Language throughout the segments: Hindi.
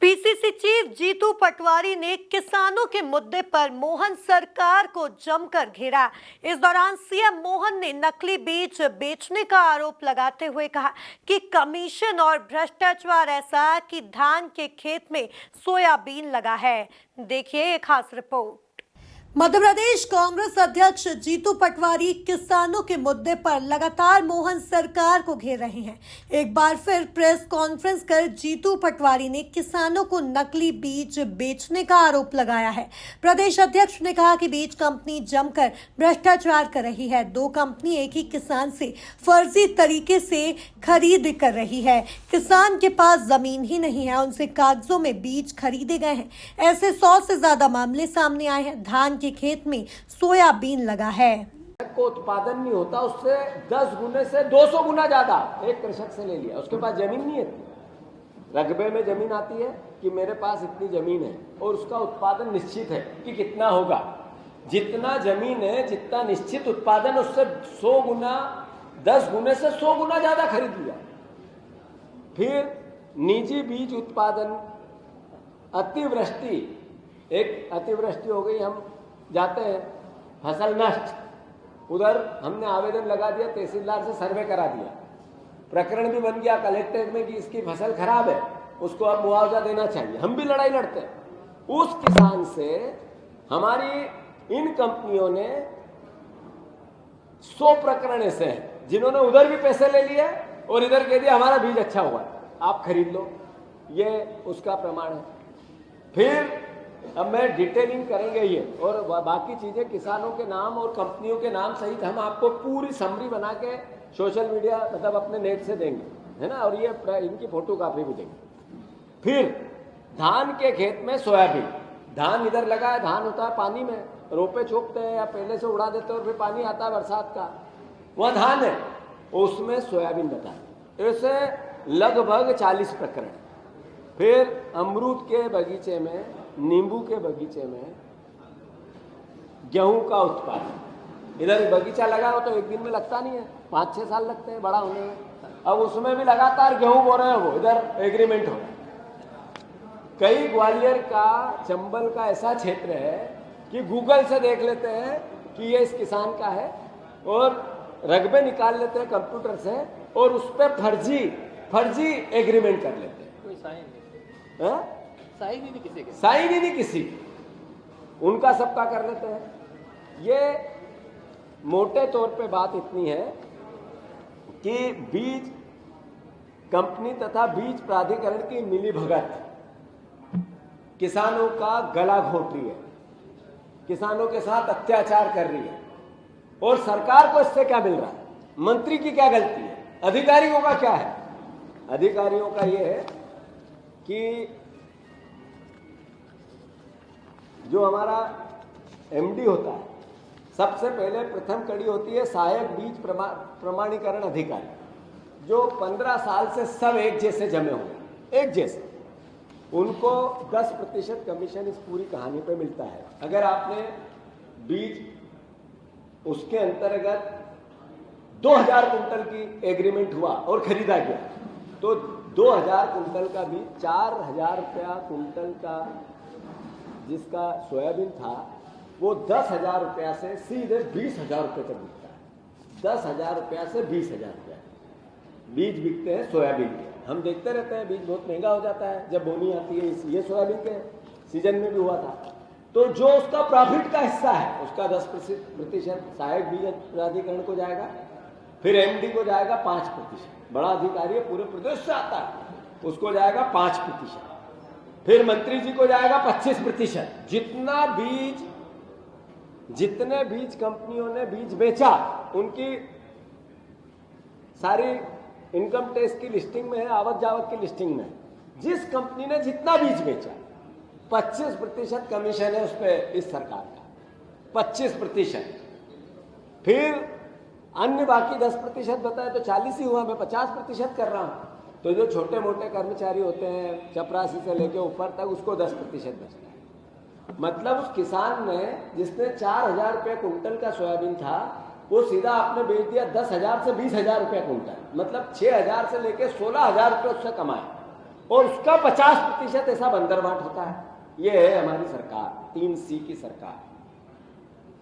पीसीसी चीफ जीतू पटवारी ने किसानों के मुद्दे पर मोहन सरकार को जमकर घेरा। इस दौरान सीएम मोहन ने नकली बीज बेचने का आरोप लगाते हुए कहा कि कमीशन और भ्रष्टाचार ऐसा कि धान के खेत में सोयाबीन लगा है। देखिए एक खास रिपोर्ट। मध्य प्रदेश कांग्रेस अध्यक्ष जीतू पटवारी किसानों के मुद्दे पर लगातार मोहन सरकार को घेर रहे हैं। एक बार फिर प्रेस कॉन्फ्रेंस कर जीतू पटवारी ने किसानों को नकली बीज बेचने का आरोप लगाया है। प्रदेश अध्यक्ष ने कहा कि बीज कंपनी जमकर भ्रष्टाचार कर रही है। दो कंपनी एक ही किसान से फर्जी तरीके से खरीद कर रही है। किसान के पास जमीन ही नहीं है, उनसे कागजों में बीज खरीदे गए हैं। ऐसे 100 से ज्यादा मामले सामने आए हैं। धान के खेत में सोयाबीन लगा है। को उत्पादन नहीं होता, उससे 10 गुने से 200 गुना ज्यादा एक कृषक से ले लिया। उसके पास जमीन नहीं है, रकबे में जमीन आती है कि मेरे पास इतनी जमीन है और उसका उत्पादन निश्चित है कि कितना होगा। जितना जमीन है, जितना निश्चित उत्पादन, उससे 100 गुना 10 गुने से 100 गुना ज्यादा खरीद लिया। फिर निजी बीज उत्पादन, अतिवृष्टि, एक अतिवृष्टि हो गई, हम जाते हैं फसल नष्ट, उधर हमने आवेदन लगा दिया, तहसीलदार से सर्वे करा दिया, प्रकरण भी बन गया कलेक्टर में कि इसकी फसल खराब है, उसको अब मुआवजा देना चाहिए। हम भी लड़ाई लड़ते हैं। उस किसान से हमारी इन कंपनियों ने 100 प्रकरण ऐसे हैं जिन्होंने उधर भी पैसे ले लिए और इधर कह दिया हमारा बीज अच्छा हुआ, आप खरीद लो। ये उसका प्रमाण है। फिर अब मैं डिटेलिंग करेंगे ये और बाकी चीजें किसानों के नाम और कंपनियों के नाम सहित हम आपको पूरी समरी बना के सोशल मीडिया मतलब अपने नेट से देंगे, है ना, और ये इनकी फोटोकॉपी भी देंगे। फिर धान के खेत में सोयाबीन, धान इधर लगा है, धान होता है पानी में, रोपे चोपते हैं या पहले से उड़ा देते हैं और फिर पानी आता है बरसात का, वह धान है, उसमें सोयाबीन बताए। ऐसे लगभग 40 प्रकरण। फिर अमरूद के बगीचे में, नींबू के बगीचे में गेहूं का उत्पादन, इधर बगीचा लगा हो तो एक दिन में लगता नहीं है, 5-6 साल लगते हैं बड़ा होने में। अब उसमें भी लगातार गेहूं बो रहे हैं, वो इधर एग्रीमेंट हो रहा है। कई ग्वालियर का, चंबल का ऐसा क्षेत्र है कि गूगल से देख लेते हैं कि ये इस किसान का है और रकबे निकाल लेते हैं कंप्यूटर से और उस पर फर्जी एग्रीमेंट कर लेते हैं। कोई साइन ही नहीं किसी उनका सबका कर लेते हैं। ये मोटे तौर पे बात इतनी है कि बीज कंपनी तथा बीज प्राधिकरण की मिलीभगत किसानों का गला घोट रही है, किसानों के साथ अत्याचार कर रही है। और सरकार को इससे क्या मिल रहा है? मंत्री की क्या गलती है? अधिकारियों का क्या है? अधिकारियों का ये है कि जो हमारा एमडी होता है, सबसे पहले प्रथम कड़ी होती है सहायक बीज प्रमाणीकरण अधिकारी, जो 15 साल से सब एक जैसे जमे हुए, एक जैसे, उनको 10% कमीशन इस पूरी कहानी पे मिलता है। अगर आपने बीज उसके अंतर्गत 2000 कुंटल की एग्रीमेंट हुआ और खरीदा गया तो 2000 कुंटल का बीज 4000 रुपया कुंटल का जिसका सोयाबीन था वो 10,000 रुपया से सीधे 20,000 रुपये तक बिकता है। 10,000 रुपया से 20,000 रुपया बीज बिकते हैं सोयाबीन के। हम देखते रहते हैं बीज बहुत महंगा हो जाता है जब बोनी आती है। ये सोयाबीन के सीजन में भी हुआ था। तो जो उसका प्रॉफिट का हिस्सा है उसका 10% सहायक बीज प्राधिकरण को जाएगा, फिर एमडी को जाएगा 5%, बड़ा अधिकारी है पूरे प्रदेश से आता है, उसको जाएगा 5%, फिर मंत्री जी को जाएगा 25%। जितने बीज कंपनियों ने बीज बेचा उनकी सारी इनकम टैक्स की लिस्टिंग में है, आवक जावक की लिस्टिंग में। जिस कंपनी ने जितना बीज बेचा 25% कमीशन है उस पर इस सरकार का, 25%। फिर अन्य बाकी 10% बताए तो 40 ही हुआ, मैं 50% कर रहा हूं। तो जो छोटे मोटे कर्मचारी होते हैं चपरासी से लेके ऊपर तक, उसको 10% बचता है। मतलब उस किसान ने जिसने 4000 रुपये कुंटल का सोयाबीन था वो सीधा आपने बेच दिया 10,000 से 20,000 रुपये कुंटल, मतलब 6,000 से लेके 16,000 रुपये उससे कमाए। और उसका 50% ऐसा बंदरबाट होता है। ये है हमारी सरकार, 3C की सरकार।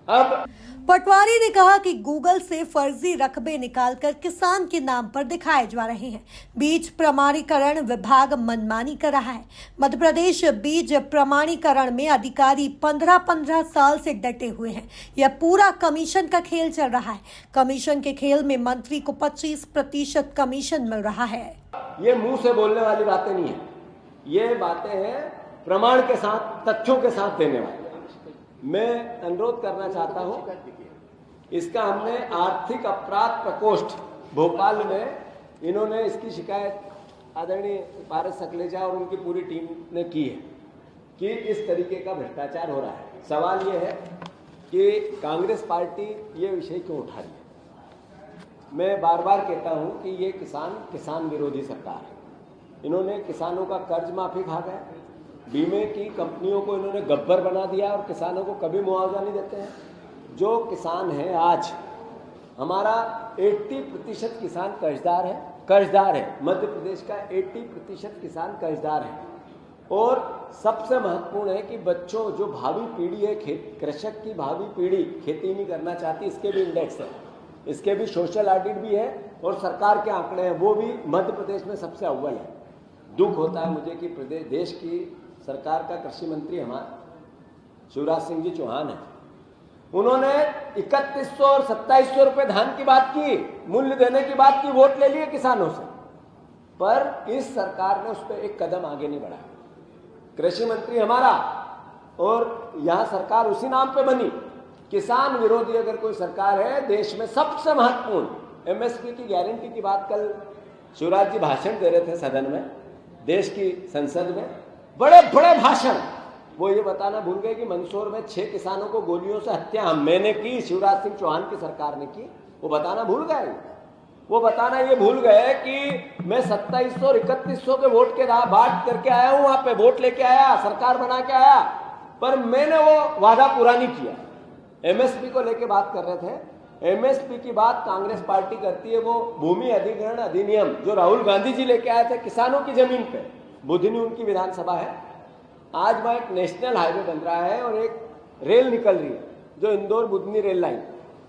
अब पटवारी ने कहा कि गूगल से फर्जी रकबे निकालकर किसान के नाम पर दिखाए जा रहे हैं। बीज प्रमाणीकरण विभाग मनमानी कर रहा है। मध्य प्रदेश बीज प्रमाणीकरण में अधिकारी 15-15 साल से डटे हुए हैं। यह पूरा कमीशन का खेल चल रहा है। कमीशन के खेल में मंत्री को 25% कमीशन मिल रहा है। ये मुंह से बोलने वाली बातें नहीं है, ये बातें हैं प्रमाण के साथ, तथ्यों के साथ देने वाली। मैं अनुरोध करना चाहता हूं, इसका हमने आर्थिक अपराध प्रकोष्ठ भोपाल में, इन्होंने इसकी शिकायत आदरणीय पारस सकलेचा और उनकी पूरी टीम ने की है कि इस तरीके का भ्रष्टाचार हो रहा है। सवाल ये है कि कांग्रेस पार्टी ये विषय क्यों उठा रही है। मैं बार बार कहता हूं कि ये किसान विरोधी सरकार है। इन्होंने किसानों का कर्ज माफी खा गए, बीमे की कंपनियों को इन्होंने गब्बर बना दिया और किसानों को कभी मुआवजा नहीं देते हैं। जो किसान है, आज हमारा 80% किसान कर्जदार है। मध्य प्रदेश का 80% किसान कर्जदार है। और सबसे महत्वपूर्ण है कि बच्चों, जो भावी पीढ़ी है, कृषक की भावी पीढ़ी खेती नहीं करना चाहती, इसके भी इंडेक्स है, इसके भी सोशल ऑडिट भी है और सरकार के आंकड़े हैं, वो भी मध्य प्रदेश में सबसे अव्वल है। दुख होता है मुझे कि प्रदेश देश की सरकार का कृषि मंत्री हमारे शिवराज सिंह जी चौहान है, उन्होंने 3100 और 2700 रुपए धान की बात की, मूल्य देने की बात की, वोट ले लिए किसानों से, पर इस सरकार ने उस पर एक कदम आगे नहीं बढ़ाया। कृषि मंत्री हमारा और यहां सरकार उसी नाम पे बनी। किसान विरोधी अगर कोई सरकार है देश में, सबसे महत्वपूर्ण एमएसपी की गारंटी की बात कल शिवराज जी भाषण दे रहे थे सदन में, देश की संसद में, बड़े बड़े भाषण। वो ये बताना भूल गए कि मंदसौर में 6 किसानों को गोलियों से हत्या मैंने की, शिवराज सिंह चौहान की सरकार ने की। वो बताना भूल गए। वो बताना ये भूल गए कि मैं 2700 और 3100 के वोट के बात करके आया हूं, वहां पे वोट लेके आया, सरकार बना के आया, पर मैंने वो वादा पूरा नहीं किया। एमएसपी को लेके बात कर रहे थे। एमएसपी की बात कांग्रेस पार्टी करती है, वो भूमि अधिग्रहण अधिनियम जो राहुल गांधी जी लेके आए थे किसानों की जमीन पे, बुधनी उनकी विधानसभा है। आज वहां एक नेशनल हाईवे बन रहा है और एक रेल निकल रही है, जो इंदौर बुधनी रेल लाइन,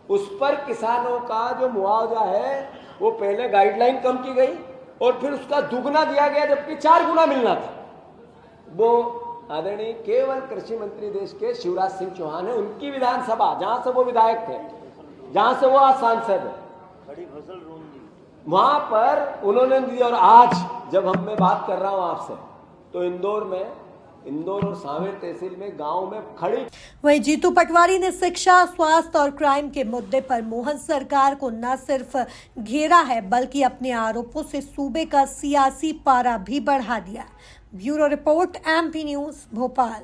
उस पर किसानों का जो मुआवजा है वो पहले गाइडलाइन कम की गई और फिर उसका दुगना दिया गया, जबकि 4 गुना मिलना था। वो आदरणीय केवल कृषि मंत्री देश के शिवराज सिंह चौहान है, उनकी विधानसभा, जहां से वो विधायक थे, जहां से वो आज सांसद है, वहां पर उन्होंने दी। और आज जब मैं बात कर रहा हूं आपसे, तो इंदौर और सांवेर तहसील में गांव में खड़ी। वहीं जीतू पटवारी ने शिक्षा, स्वास्थ्य और क्राइम के मुद्दे पर मोहन सरकार को न सिर्फ घेरा है, बल्कि अपने आरोपों से सूबे का सियासी पारा भी बढ़ा दिया। Bureau report, MP news, Bhopal.